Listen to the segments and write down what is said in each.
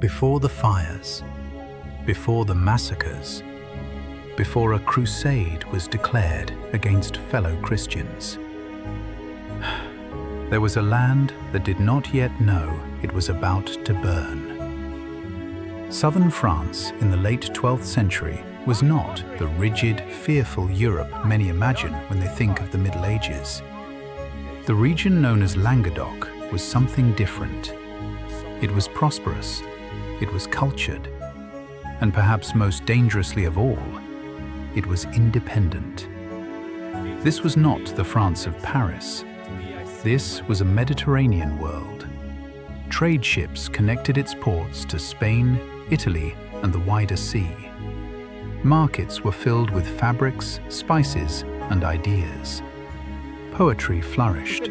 Before the fires, before the massacres, before a crusade was declared against fellow Christians, there was a land that did not yet know it was about to burn. Southern France in the late 12th century was not the rigid, fearful Europe many imagine when they think of the Middle Ages. The region known as Languedoc was something different. It was prosperous, it was cultured, and perhaps most dangerously of all, it was independent. This was not the France of Paris. This was a Mediterranean world. Trade ships connected its ports to Spain, Italy, and the wider sea. Markets were filled with fabrics, spices, and ideas. Poetry flourished.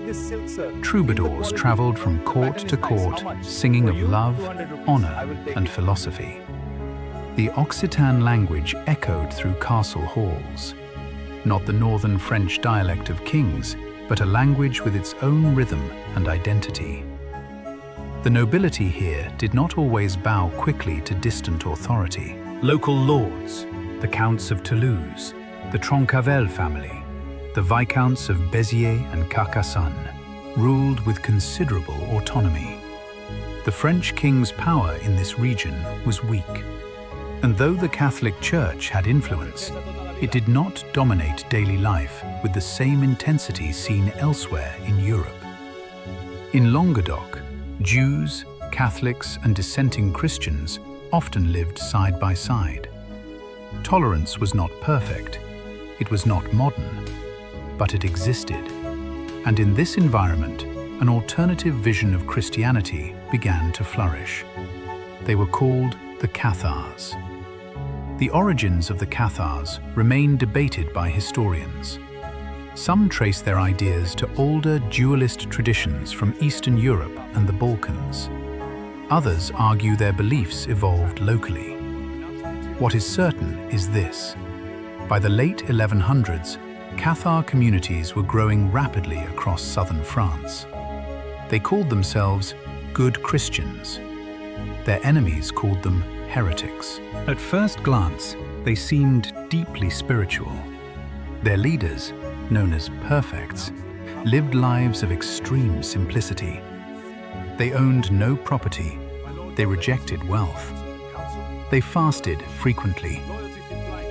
Troubadours traveled from court to court, singing of love, honor, and philosophy. The Occitan language echoed through castle halls. Not the northern French dialect of kings, but a language with its own rhythm and identity. The nobility here did not always bow quickly to distant authority. Local lords, the Counts of Toulouse, the Troncavel family, the Viscounts of Béziers and Carcassonne, ruled with considerable autonomy. The French king's power in this region was weak, and though the Catholic Church had influence, it did not dominate daily life with the same intensity seen elsewhere in Europe. In Languedoc, Jews, Catholics, and dissenting Christians often lived side by side. Tolerance was not perfect, it was not modern, but it existed. And in this environment, an alternative vision of Christianity began to flourish. They were called the Cathars. The origins of the Cathars remain debated by historians. Some trace their ideas to older dualist traditions from Eastern Europe and the Balkans. Others argue their beliefs evolved locally. What is certain is this: by the late 1100s, Cathar communities were growing rapidly across southern France. They called themselves good Christians. Their enemies called them heretics. At first glance, they seemed deeply spiritual. Their leaders, known as perfects, lived lives of extreme simplicity. They owned no property. They rejected wealth. They fasted frequently.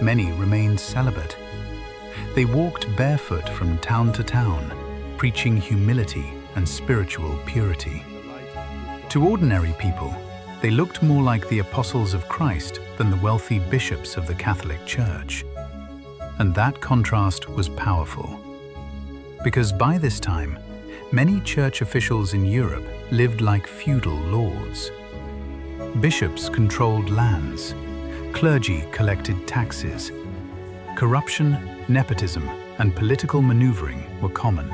Many remained celibate. They walked barefoot from town to town, preaching humility and spiritual purity. To ordinary people, they looked more like the apostles of Christ than the wealthy bishops of the Catholic Church. And that contrast was powerful, because by this time, many church officials in Europe lived like feudal lords. Bishops controlled lands, clergy collected taxes. Corruption, nepotism, and political maneuvering were common.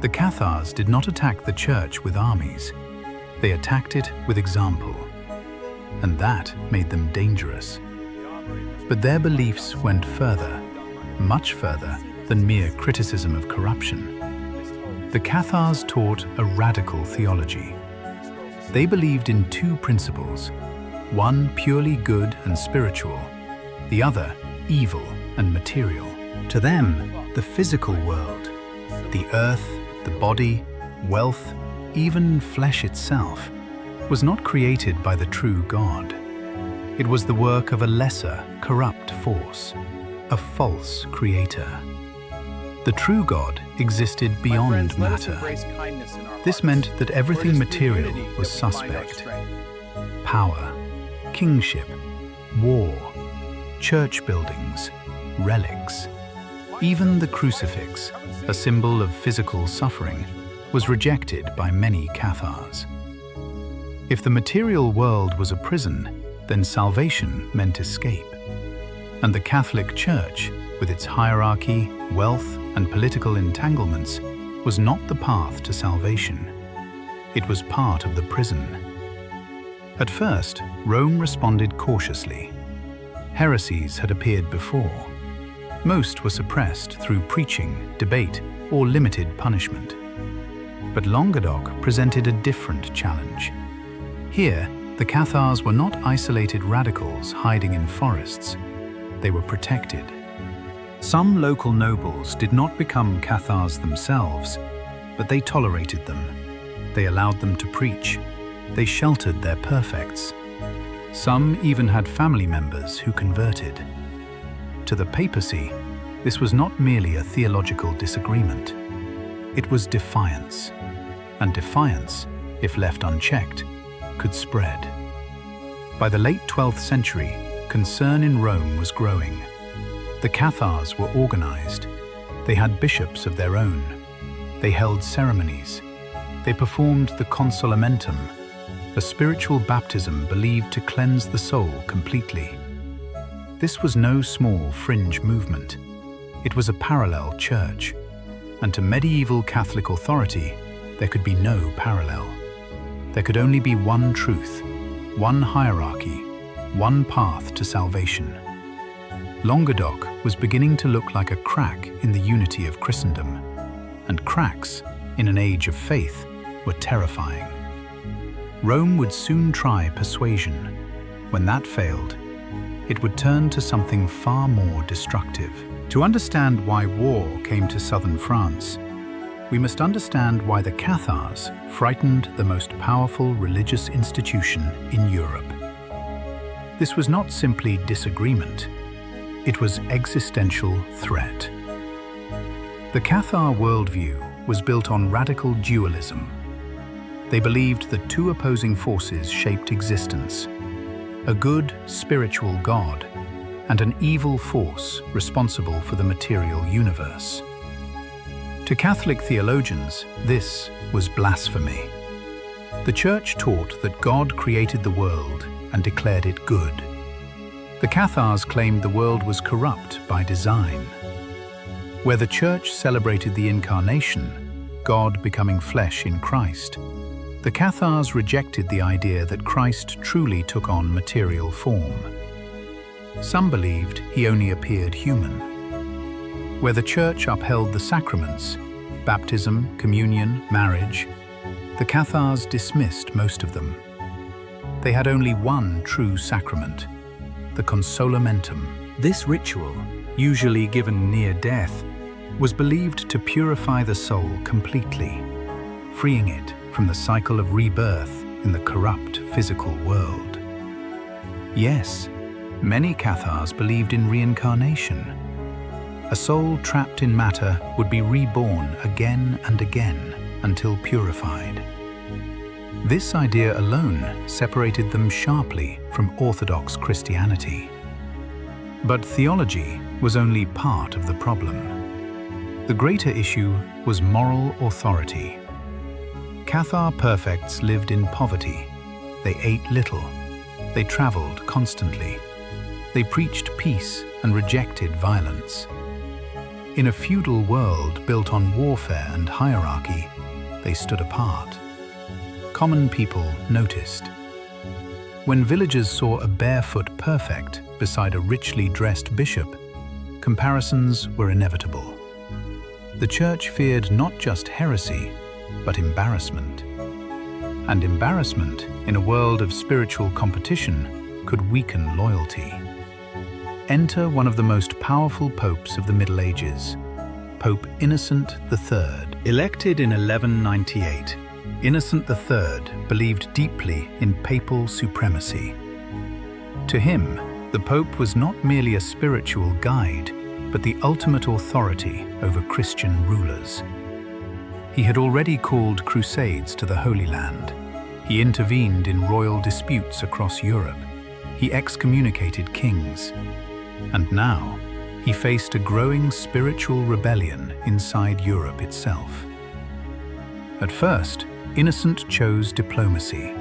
The Cathars did not attack the church with armies. They attacked it with example, and that made them dangerous. But their beliefs went further, much further than mere criticism of corruption. The Cathars taught a radical theology. They believed in two principles, one purely good and spiritual, the other evil and material. To them, the physical world, the earth, the body, wealth, even flesh itself, was not created by the true God. It was the work of a lesser, corrupt force, a false creator. The true God existed beyond matter. This meant that everything material was suspect. Power, kingship, war, church buildings, relics. Even the crucifix, a symbol of physical suffering, was rejected by many Cathars. If the material world was a prison, then salvation meant escape. And the Catholic Church, with its hierarchy, wealth, and political entanglements, was not the path to salvation. It was part of the prison. At first, Rome responded cautiously. Heresies had appeared before. Most were suppressed through preaching, debate, or limited punishment. But Languedoc presented a different challenge. Here, The Cathars were not isolated radicals hiding in forests. They were protected. Some local nobles did not become Cathars themselves, but they tolerated them. They allowed them to preach. They sheltered their perfects. Some even had family members who converted. To the papacy, this was not merely a theological disagreement. It was defiance. And defiance, if left unchecked, could spread. By the late 12th century, concern in Rome was growing. The Cathars were organized. They had bishops of their own. They held ceremonies. They performed the consolamentum, a spiritual baptism believed to cleanse the soul completely. This was no small fringe movement. It was a parallel church, and to medieval Catholic authority, there could be no parallel. There could only be one truth, one hierarchy, one path to salvation. Languedoc was beginning to look like a crack in the unity of Christendom, and cracks, in an age of faith, were terrifying. Rome would soon try persuasion. When that failed, it would turn to something far more destructive. To understand why war came to southern France, we must understand why the Cathars frightened the most powerful religious institution in Europe. This was not simply disagreement. It was existential threat. The Cathar worldview was built on radical dualism. They believed that two opposing forces shaped existence: a good, spiritual God and an evil force responsible for the material universe. To Catholic theologians, this was blasphemy. The Church taught that God created the world and declared it good. The Cathars claimed the world was corrupt by design. Where the Church celebrated the Incarnation, God becoming flesh in Christ, the Cathars rejected the idea that Christ truly took on material form. Some believed he only appeared human. Where the Church upheld the sacraments, baptism, communion, marriage, the Cathars dismissed most of them. They had only one true sacrament, the consolamentum. This ritual, usually given near death, was believed to purify the soul completely, freeing it from the cycle of rebirth in the corrupt physical world. Yes, many Cathars believed in reincarnation. A soul trapped in matter would be reborn again and again until purified. This idea alone separated them sharply from Orthodox Christianity. But theology was only part of the problem. The greater issue was moral authority. Cathar perfects lived in poverty. They ate little. They traveled constantly. They preached peace and rejected violence. In a feudal world built on warfare and hierarchy, they stood apart. Common people noticed. When villagers saw a barefoot perfect beside a richly dressed bishop, comparisons were inevitable. The Church feared not just heresy, but embarrassment. And embarrassment in a world of spiritual competition could weaken loyalty. Enter one of the most powerful popes of the Middle Ages, Pope Innocent III. Elected in 1198, Innocent III believed deeply in papal supremacy. To him, the Pope was not merely a spiritual guide, but the ultimate authority over Christian rulers. He had already called crusades to the Holy Land. He intervened in royal disputes across Europe. He excommunicated kings. And now, he faced a growing spiritual rebellion inside Europe itself. At first, Innocent chose diplomacy.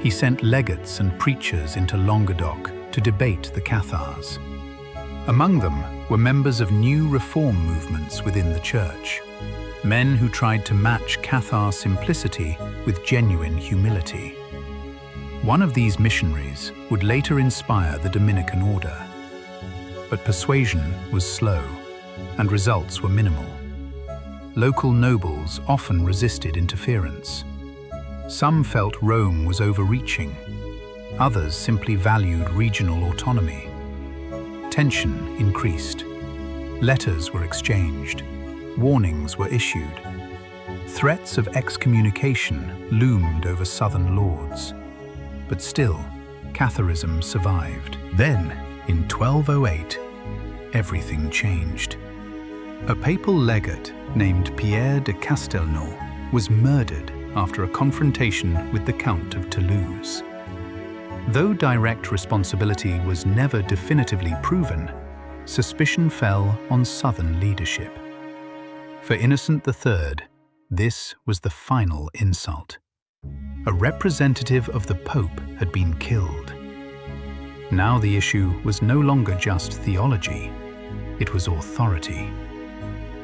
He sent legates and preachers into Languedoc to debate the Cathars. Among them were members of new reform movements within the Church, men who tried to match Cathar simplicity with genuine humility. One of these missionaries would later inspire the Dominican order. But persuasion was slow, and results were minimal. Local nobles often resisted interference. Some felt Rome was overreaching, Others simply valued regional autonomy. Tension increased. Letters were exchanged. Warnings were issued. Threats of excommunication loomed over southern lords. But still, Catharism survived. Then, in 1208, everything changed. A papal legate named Pierre de Castelnau was murdered after a confrontation with the Count of Toulouse. Though direct responsibility was never definitively proven, suspicion fell on southern leadership. For Innocent III, this was the final insult. A representative of the Pope had been killed. Now the issue was no longer just theology, it was authority.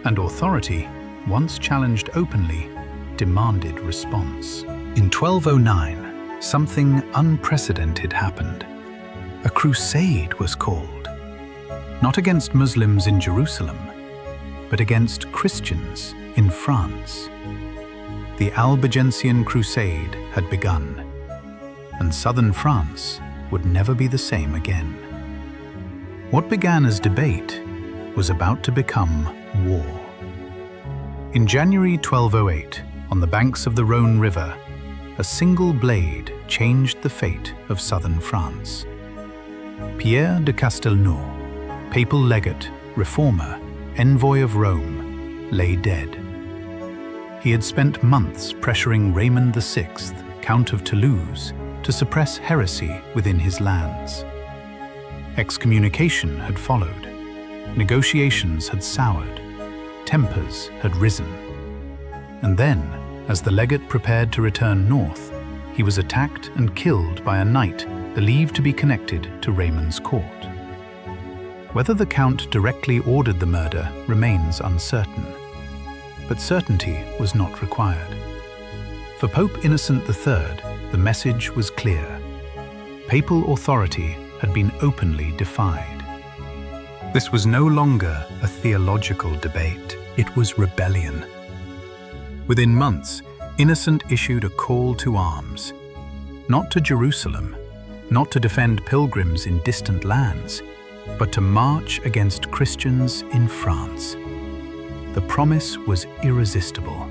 And authority, once challenged openly, demanded response. In 1209, something unprecedented happened. A crusade was called, not against Muslims in Jerusalem, but against Christians in France. The Albigensian Crusade had begun, and southern France would never be the same again. What began as debate was about to become war. In January 1208, on the banks of the Rhône River, a single blade changed the fate of southern France. Pierre de Castelnau, papal legate, reformer, envoy of Rome, lay dead. He had spent months pressuring Raymond VI, Count of Toulouse, to suppress heresy within his lands. Excommunication had followed. Negotiations had soured. Tempers had risen. And then, as the legate prepared to return north, he was attacked and killed by a knight believed to be connected to Raymond's court. Whether the Count directly ordered the murder remains uncertain, but certainty was not required. For Pope Innocent III, the message was clear. Papal authority had been openly defied. This was no longer a theological debate, it was rebellion. Within months, Innocent issued a call to arms, not to Jerusalem, not to defend pilgrims in distant lands, but to march against Christians in France. The promise was irresistible.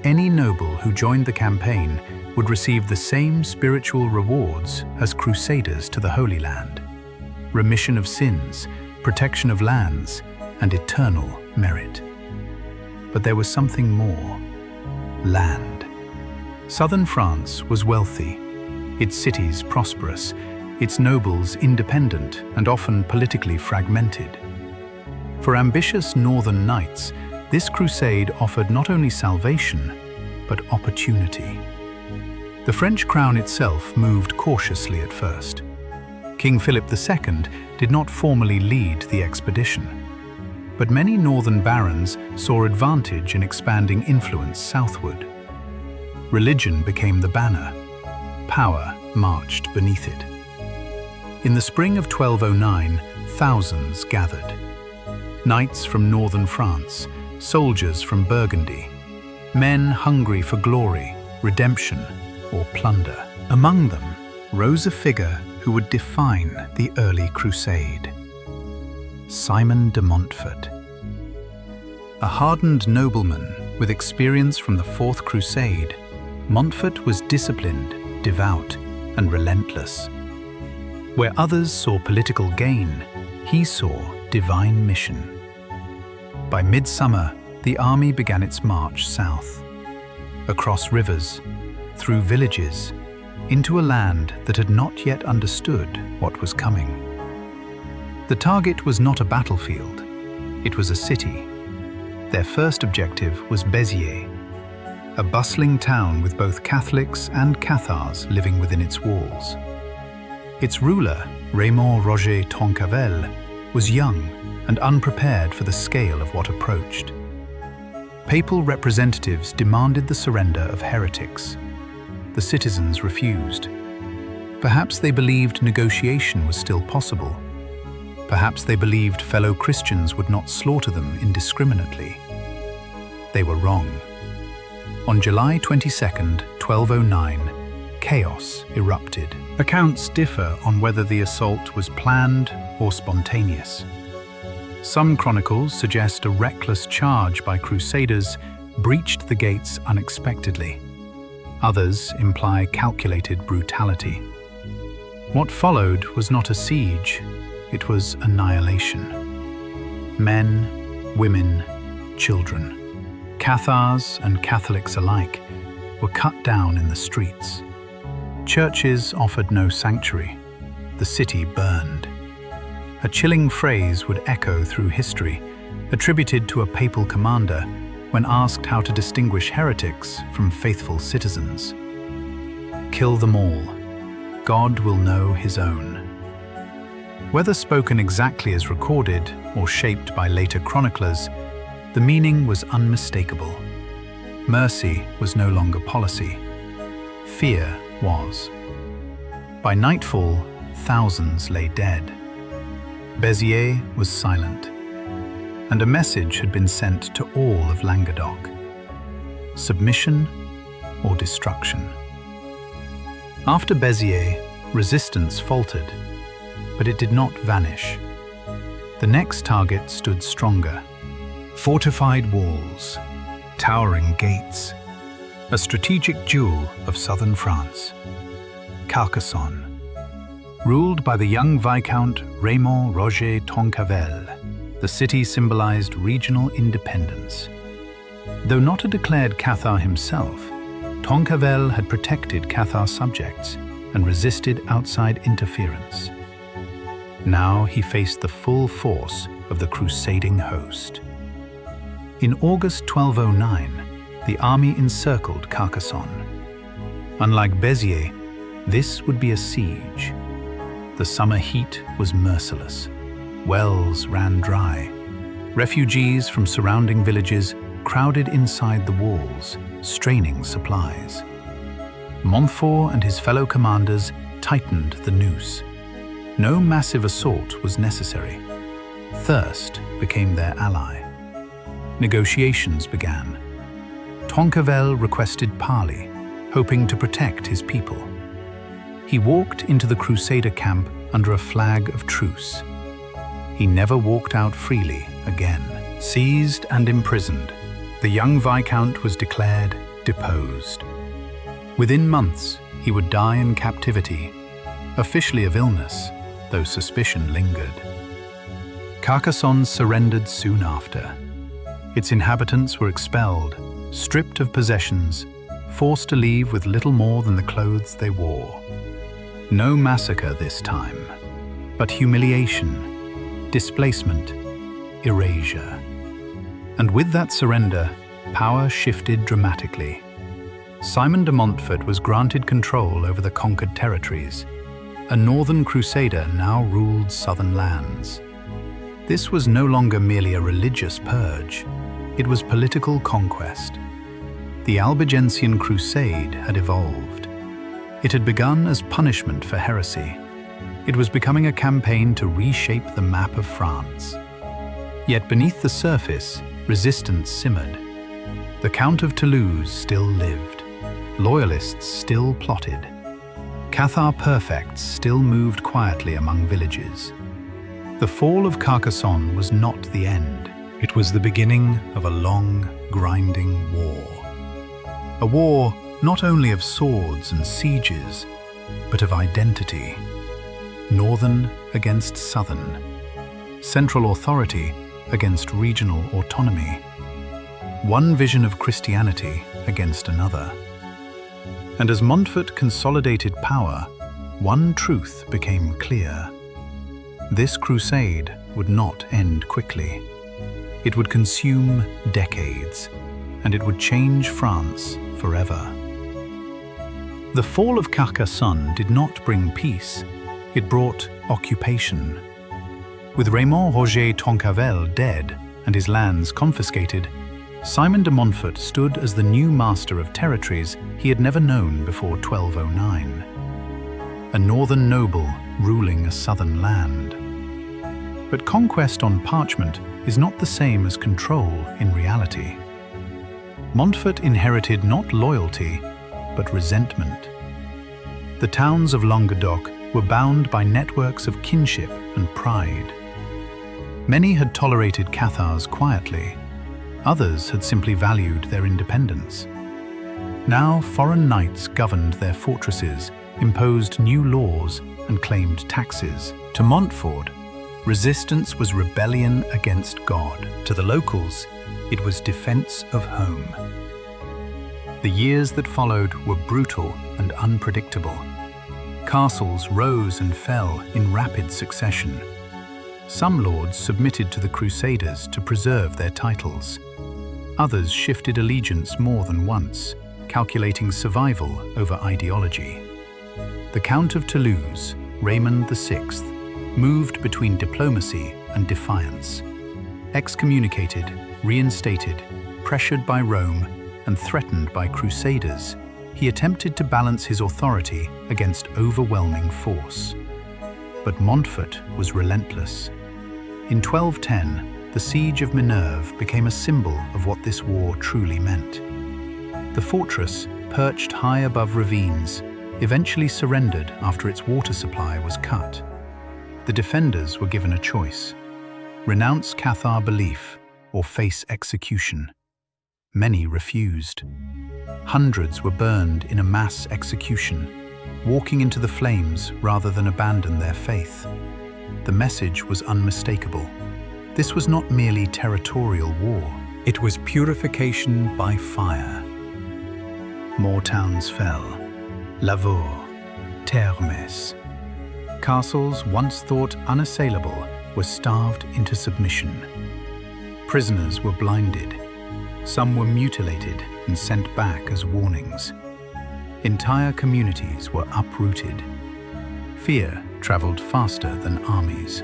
Any noble who joined the campaign would receive the same spiritual rewards as crusaders to the Holy Land: remission of sins, protection of lands, and eternal merit. But there was something more: land. Southern France was wealthy, its cities prosperous, its nobles independent and often politically fragmented. For ambitious northern knights, this crusade offered not only salvation, but opportunity. The French crown itself moved cautiously at first. King Philip II did not formally lead the expedition, but many northern barons saw advantage in expanding influence southward. Religion became the banner. Power marched beneath it. In the spring of 1209, thousands gathered. Knights from northern France, soldiers from Burgundy, men hungry for glory, redemption, or plunder. Among them rose a figure who would define the early crusade: Simon de Montfort. A hardened nobleman with experience from the Fourth Crusade, Montfort was disciplined, devout, and relentless. Where others saw political gain, he saw divine mission. By midsummer, the army began its march south, across rivers, through villages, into a land that had not yet understood what was coming. The target was not a battlefield, it was a city. Their first objective was Béziers, a bustling town with both Catholics and Cathars living within its walls. Its ruler, Raymond Roger Troncavel, was young and unprepared for the scale of what approached. Papal representatives demanded the surrender of heretics. The citizens refused. Perhaps they believed negotiation was still possible. Perhaps they believed fellow Christians would not slaughter them indiscriminately. They were wrong. On July 22, 1209, chaos erupted. Accounts differ on whether the assault was planned or spontaneous. Some chronicles suggest a reckless charge by crusaders breached the gates unexpectedly. Others imply calculated brutality. What followed was not a siege, it was annihilation. Men, women, children, Cathars and Catholics alike, were cut down in the streets. Churches offered no sanctuary. The city burned. A chilling phrase would echo through history, attributed to a papal commander when asked how to distinguish heretics from faithful citizens. Kill them all. God will know his own. Whether spoken exactly as recorded or shaped by later chroniclers, the meaning was unmistakable. Mercy was no longer policy. Fear was. By nightfall, thousands lay dead. Béziers was silent, and a message had been sent to all of Languedoc: submission or destruction. After Béziers, resistance faltered, but it did not vanish. The next target stood stronger. Fortified walls, towering gates, a strategic jewel of southern France. Carcassonne, ruled by the young Viscount Raymond Roger Tonquavel, the city symbolized regional independence. Though not a declared Cathar himself, Tonquavel had protected Cathar subjects and resisted outside interference. Now he faced the full force of the crusading host. In August 1209, the army encircled Carcassonne. Unlike Béziers, this would be a siege. The summer heat was merciless. Wells ran dry. Refugees from surrounding villages crowded inside the walls, straining supplies. Montfort and his fellow commanders tightened the noose. No massive assault was necessary. Thirst became their ally. Negotiations began. Tonquavel requested parley, hoping to protect his people. He walked into the Crusader camp under a flag of truce. He never walked out freely again. Seized and imprisoned, the young Viscount was declared deposed. Within months, he would die in captivity, officially of illness, though suspicion lingered. Carcassonne surrendered soon after. Its inhabitants were expelled, stripped of possessions, forced to leave with little more than the clothes they wore. No massacre this time, but humiliation, displacement, erasure. And with that surrender, power shifted dramatically. Simon de Montfort was granted control over the conquered territories. A northern crusader now ruled southern lands. This was no longer merely a religious purge. It was political conquest. The Albigensian Crusade had evolved. It had begun as punishment for heresy. It was becoming a campaign to reshape the map of France. Yet beneath the surface, resistance simmered. The Count of Toulouse still lived. Loyalists still plotted. Cathar perfects still moved quietly among villages. The fall of Carcassonne was not the end. It was the beginning of a long, grinding war. A war not only of swords and sieges, but of identity. Northern against southern. Central authority against regional autonomy. One vision of Christianity against another. And as Montfort consolidated power, one truth became clear. This crusade would not end quickly. It would consume decades, and it would change France forever. The fall of Carcassonne did not bring peace, it brought occupation. With Raymond Roger Tonquavel dead and his lands confiscated, Simon de Montfort stood as the new master of territories he had never known before 1209. A northern noble ruling a southern land. But conquest on parchment is not the same as control in reality. Montfort inherited not loyalty, but resentment. The towns of Languedoc were bound by networks of kinship and pride. Many had tolerated Cathars quietly. Others had simply valued their independence. Now foreign knights governed their fortresses, imposed new laws, and claimed taxes. To Montfort, resistance was rebellion against God. To the locals, it was defense of home. The years that followed were brutal and unpredictable. Castles rose and fell in rapid succession. Some lords submitted to the Crusaders to preserve their titles. Others shifted allegiance more than once, calculating survival over ideology. The Count of Toulouse, Raymond VI, moved between diplomacy and defiance. Excommunicated, reinstated, pressured by Rome, and threatened by Crusaders, he attempted to balance his authority against overwhelming force. But Montfort was relentless. In 1210, the siege of Minerve became a symbol of what this war truly meant. The fortress, perched high above ravines, eventually surrendered after its water supply was cut. The defenders were given a choice: renounce Cathar belief or face execution. Many refused. Hundreds were burned in a mass execution, walking into the flames rather than abandon their faith. The message was unmistakable. This was not merely territorial war. It was purification by fire. More towns fell. Lavaux, Termes. Castles once thought unassailable were starved into submission. Prisoners were blinded. Some were mutilated and sent back as warnings. Entire communities were uprooted. Fear traveled faster than armies.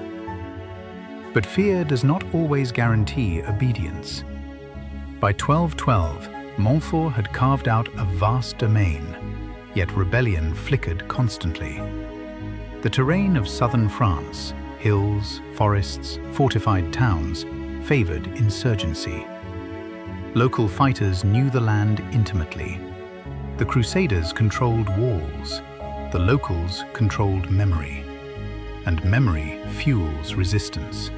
But fear does not always guarantee obedience. By 1212, Montfort had carved out a vast domain, yet rebellion flickered constantly. The terrain of southern France, hills, forests, fortified towns, favored insurgency. Local fighters knew the land intimately. The Crusaders controlled walls. The locals controlled memory. And memory fuels resistance.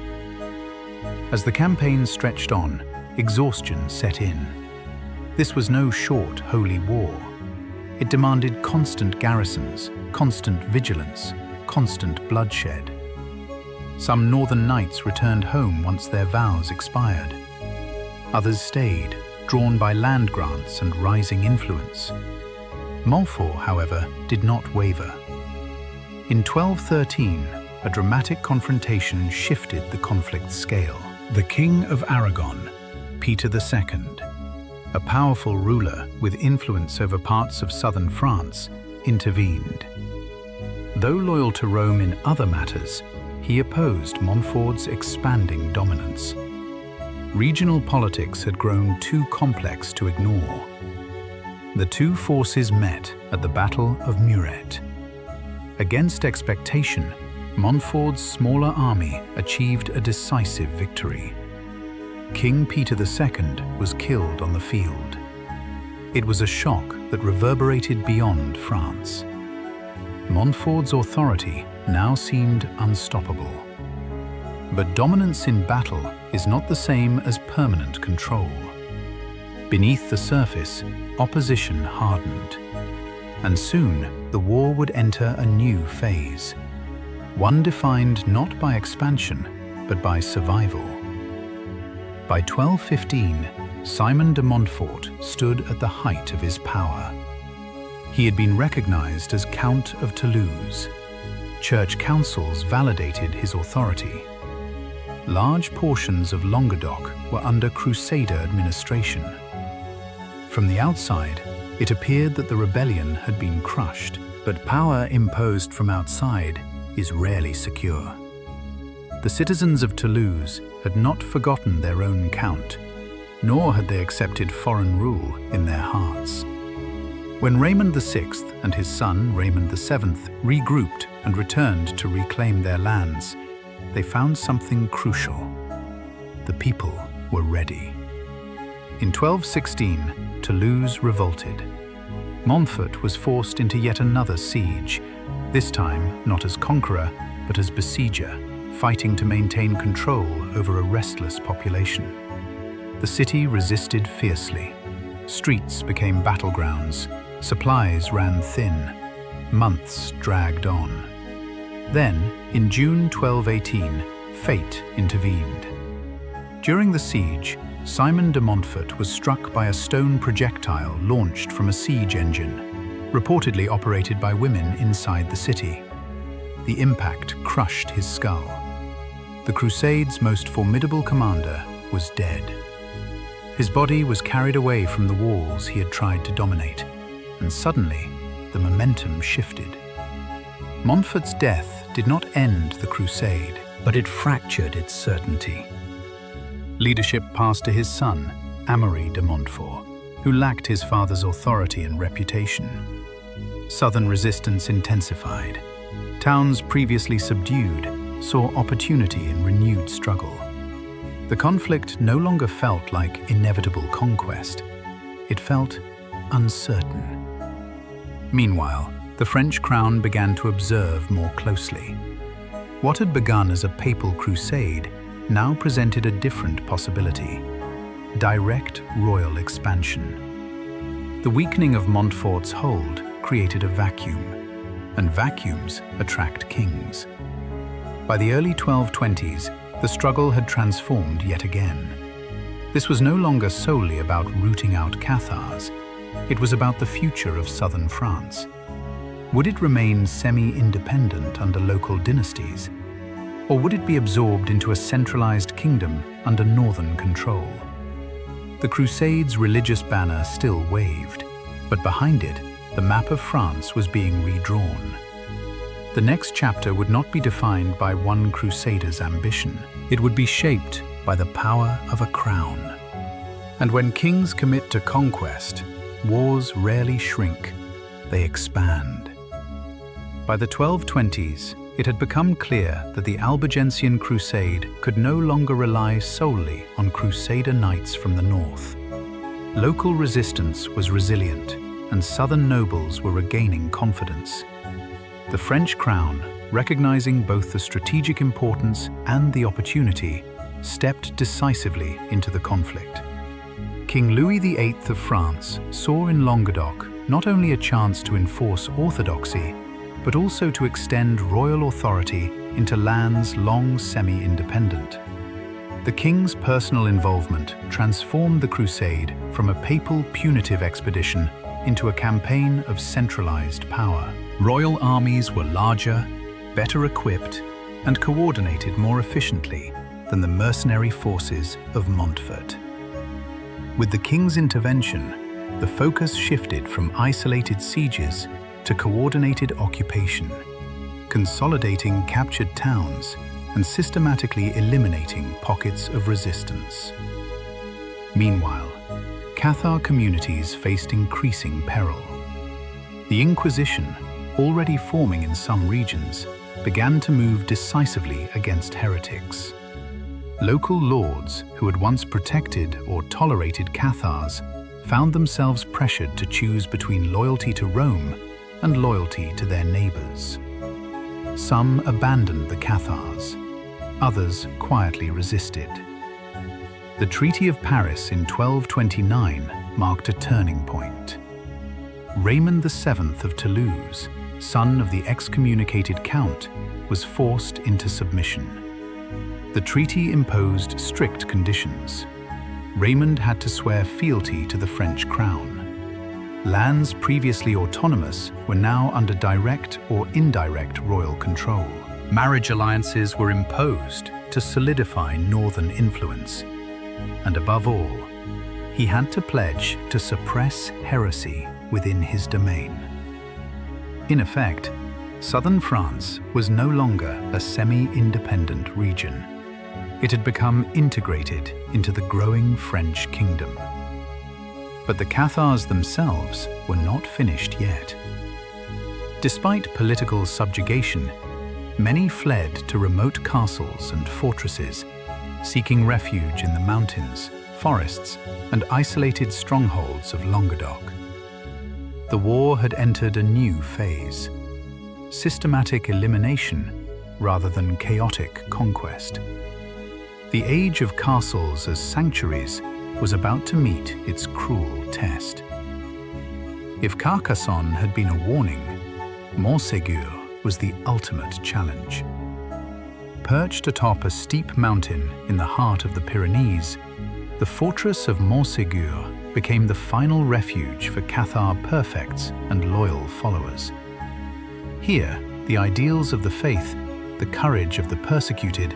As the campaign stretched on, exhaustion set in. This was no short holy war. It demanded constant garrisons, constant vigilance, constant bloodshed. Some northern knights returned home once their vows expired. Others stayed, drawn by land grants and rising influence. Montfort, however, did not waver. In 1213, a dramatic confrontation shifted the conflict's scale. The King of Aragon, Peter II, a powerful ruler with influence over parts of southern France, intervened. Though loyal to Rome in other matters, he opposed Montfort's expanding dominance. Regional politics had grown too complex to ignore. The two forces met at the Battle of Muret. Against expectation, Montfort's smaller army achieved a decisive victory. King Peter II was killed on the field. It was a shock that reverberated beyond France. Montfort's authority now seemed unstoppable. But dominance in battle is not the same as permanent control. Beneath the surface, opposition hardened. And soon, the war would enter a new phase. One defined not by expansion, but by survival. By 1215, Simon de Montfort stood at the height of his power. He had been recognized as Count of Toulouse. Church councils validated his authority. Large portions of Languedoc were under Crusader administration. From the outside, it appeared that the rebellion had been crushed, but power imposed from outside is rarely secure. The citizens of Toulouse had not forgotten their own count, nor had they accepted foreign rule in their hearts. When Raymond VI and his son Raymond VII regrouped and returned to reclaim their lands, they found something crucial. The people were ready. In 1216, Toulouse revolted. Montfort was forced into yet another siege, this time not as conqueror, but as besieger, fighting to maintain control over a restless population. The city resisted fiercely. Streets became battlegrounds, supplies ran thin, months dragged on. Then, in June 1218, fate intervened. During the siege, Simon de Montfort was struck by a stone projectile launched from a siege engine, reportedly operated by women inside the city. The impact crushed his skull. The Crusade's most formidable commander was dead. His body was carried away from the walls he had tried to dominate, and suddenly, the momentum shifted. Montfort's death did not end the crusade, but it fractured its certainty. Leadership passed to his son, Amaury de Montfort, who lacked his father's authority and reputation. Southern resistance intensified. Towns previously subdued saw opportunity in renewed struggle. The conflict no longer felt like inevitable conquest. It felt uncertain. Meanwhile, the French crown began to observe more closely. What had begun as a papal crusade now presented a different possibility: direct royal expansion. The weakening of Montfort's hold created a vacuum, and vacuums attract kings. By the early 1220s, the struggle had transformed yet again. This was no longer solely about rooting out Cathars. It was about the future of southern France. Would it remain semi-independent under local dynasties? Or would it be absorbed into a centralized kingdom under northern control? The Crusade's religious banner still waved, but behind it, the map of France was being redrawn. The next chapter would not be defined by one crusader's ambition. It would be shaped by the power of a crown. And when kings commit to conquest, wars rarely shrink, they expand. By the 1220s, it had become clear that the Albigensian Crusade could no longer rely solely on crusader knights from the north. Local resistance was resilient, and southern nobles were regaining confidence. The French crown, recognizing both the strategic importance and the opportunity, stepped decisively into the conflict. King Louis VIII of France saw in Languedoc not only a chance to enforce orthodoxy, but also to extend royal authority into lands long semi-independent. The king's personal involvement transformed the crusade from a papal punitive expedition into a campaign of centralized power. Royal armies were larger, better equipped, and coordinated more efficiently than the mercenary forces of Montfort. With the king's intervention, the focus shifted from isolated sieges to coordinated occupation, consolidating captured towns and systematically eliminating pockets of resistance. Meanwhile, Cathar communities faced increasing peril. The Inquisition, already forming in some regions, began to move decisively against heretics. Local lords who had once protected or tolerated Cathars found themselves pressured to choose between loyalty to Rome and loyalty to their neighbors. Some abandoned the Cathars, others quietly resisted. The Treaty of Paris in 1229 marked a turning point. Raymond VII of Toulouse, son of the excommunicated count, was forced into submission. The treaty imposed strict conditions. Raymond had to swear fealty to the French crown. Lands previously autonomous were now under direct or indirect royal control. Marriage alliances were imposed to solidify northern influence. And above all, he had to pledge to suppress heresy within his domain. In effect, southern France was no longer a semi-independent region. It had become integrated into the growing French kingdom. But the Cathars themselves were not finished yet. Despite political subjugation, many fled to remote castles and fortresses, seeking refuge in the mountains, forests, and isolated strongholds of Languedoc. The The war had entered a new phase: systematic elimination rather than chaotic conquest. The age of castles as sanctuaries was about to meet its cruel test. If Carcassonne had been a warning, Montségur was the ultimate challenge. Perched atop a steep mountain in the heart of the Pyrenees, the fortress of Montségur became the final refuge for Cathar perfects and loyal followers. Here, the ideals of the faith, the courage of the persecuted,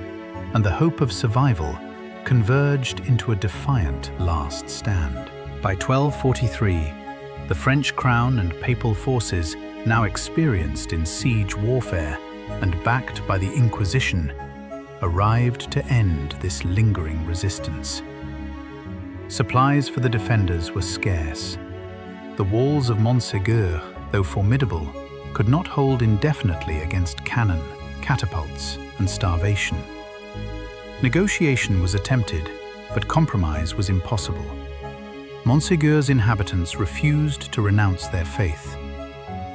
and the hope of survival converged into a defiant last stand. By 1243, the French crown and papal forces, now experienced in siege warfare and backed by the Inquisition, arrived to end this lingering resistance. Supplies for the defenders were scarce. The walls of Montségur, though formidable, could not hold indefinitely against cannon, catapults, and starvation. Negotiation was attempted, but compromise was impossible. Montségur's inhabitants refused to renounce their faith.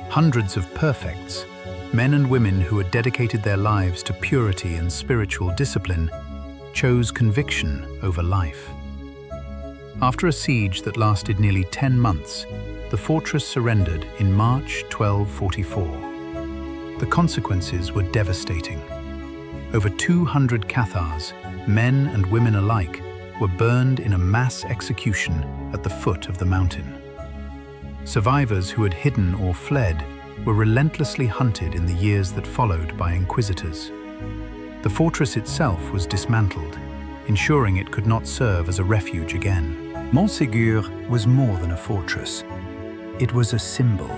Hundreds of perfects, men and women who had dedicated their lives to purity and spiritual discipline, chose conviction over life. After a siege that lasted nearly 10 months, the fortress surrendered in March 1244. The consequences were devastating. Over 200 Cathars, men and women alike, were burned in a mass execution at the foot of the mountain. Survivors who had hidden or fled were relentlessly hunted in the years that followed by inquisitors. The fortress itself was dismantled, ensuring it could not serve as a refuge again. Montségur was more than a fortress. It was a symbol.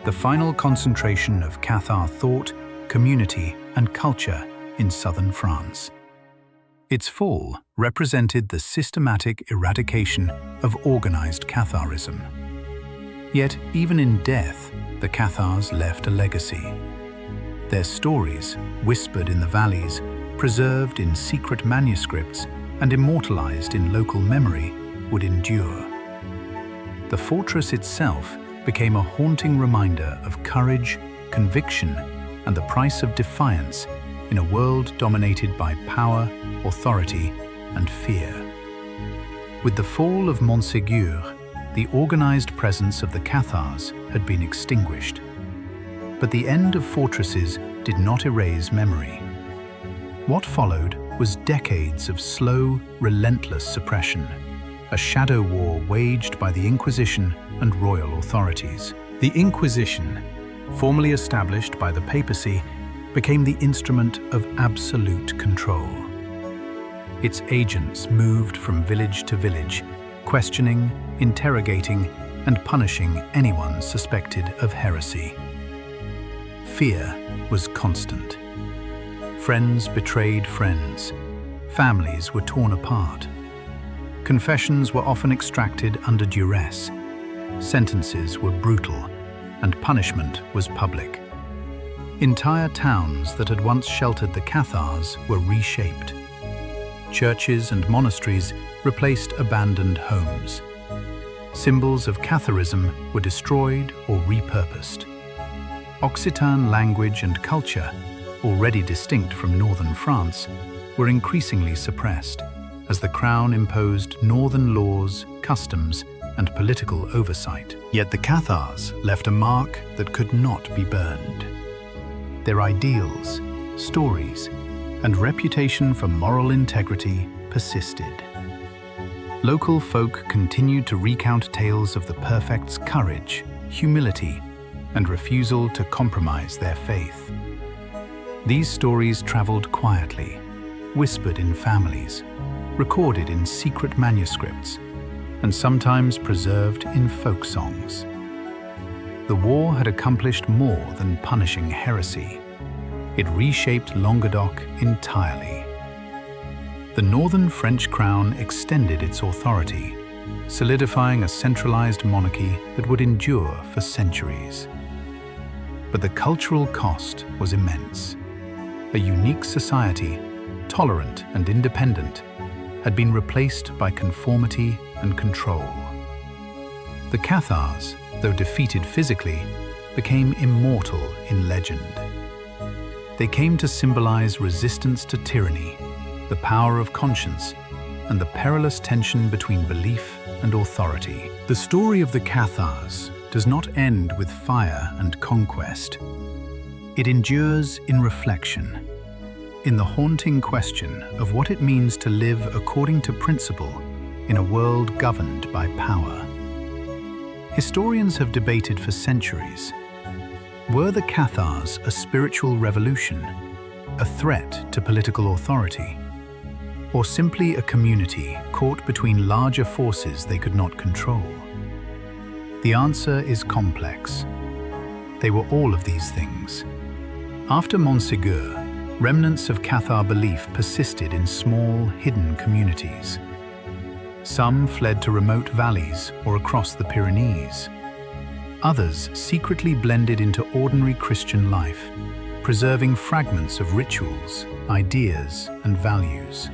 The final concentration of Cathar thought, community, and culture in southern France. Its fall represented the systematic eradication of organized Catharism. Yet, even in death, the Cathars left a legacy. Their stories, whispered in the valleys, preserved in secret manuscripts, and immortalized in local memory, would endure. The fortress itself became a haunting reminder of courage, conviction, and the price of defiance in a world dominated by power, authority, and fear. With the fall of Montségur, the organized presence of the Cathars had been extinguished. But the end of fortresses did not erase memory. What followed was decades of slow, relentless suppression, a shadow war waged by the Inquisition and royal authorities. The Inquisition, formally established by the papacy, became the instrument of absolute control. Its agents moved from village to village, questioning, interrogating, and punishing anyone suspected of heresy. Fear was constant. Friends betrayed friends. Families were torn apart. Confessions were often extracted under duress. Sentences were brutal, and punishment was public. Entire towns that had once sheltered the Cathars were reshaped. Churches and monasteries replaced abandoned homes. Symbols of Catharism were destroyed or repurposed. Occitan language and culture, already distinct from northern France, were increasingly suppressed as the crown imposed northern laws, customs, and political oversight. Yet the Cathars left a mark that could not be burned. Their ideals, stories, and reputation for moral integrity persisted. Local folk continued to recount tales of the perfects' courage, humility, and refusal to compromise their faith. These stories traveled quietly, whispered in families, recorded in secret manuscripts, and sometimes preserved in folk songs. The war had accomplished more than punishing heresy. It reshaped Languedoc entirely. The northern French crown extended its authority, solidifying a centralized monarchy that would endure for centuries. But the cultural cost was immense. A unique society, tolerant and independent, had been replaced by conformity and control. The Cathars, though defeated physically, became immortal in legend. They came to symbolize resistance to tyranny, the power of conscience, and the perilous tension between belief and authority. The story of the Cathars does not end with fire and conquest. It endures in reflection, in the haunting question of what it means to live according to principle in a world governed by power. Historians have debated for centuries. Were the Cathars a spiritual revolution, a threat to political authority, or simply a community caught between larger forces they could not control? The answer is complex. They were all of these things. After Montségur, remnants of Cathar belief persisted in small, hidden communities. Some fled to remote valleys or across the Pyrenees. Others secretly blended into ordinary Christian life, preserving fragments of rituals, ideas, and values.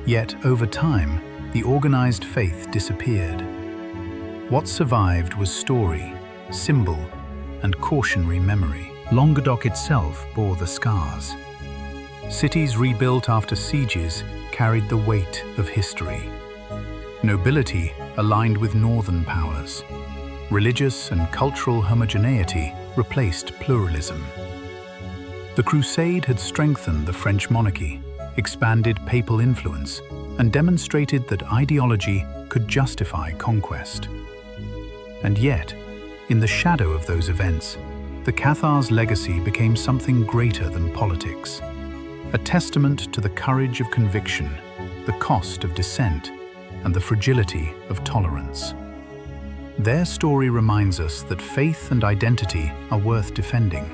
Yet, over time, the organized faith disappeared. What survived was story, symbol, and cautionary memory. Languedoc itself bore the scars. Cities rebuilt after sieges carried the weight of history. Nobility aligned with northern powers. Religious and cultural homogeneity replaced pluralism. The Crusade had strengthened the French monarchy, expanded papal influence, and demonstrated that ideology could justify conquest. And yet, in the shadow of those events, the Cathars' legacy became something greater than politics, a testament to the courage of conviction, the cost of dissent, and the fragility of tolerance. Their story reminds us that faith and identity are worth defending,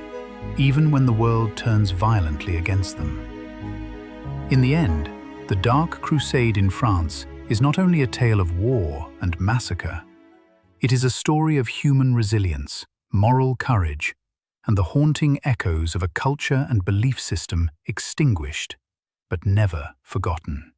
even when the world turns violently against them. In the end, the Dark Crusade in France is not only a tale of war and massacre. It is a story of human resilience, moral courage, and the haunting echoes of a culture and belief system extinguished, but never forgotten.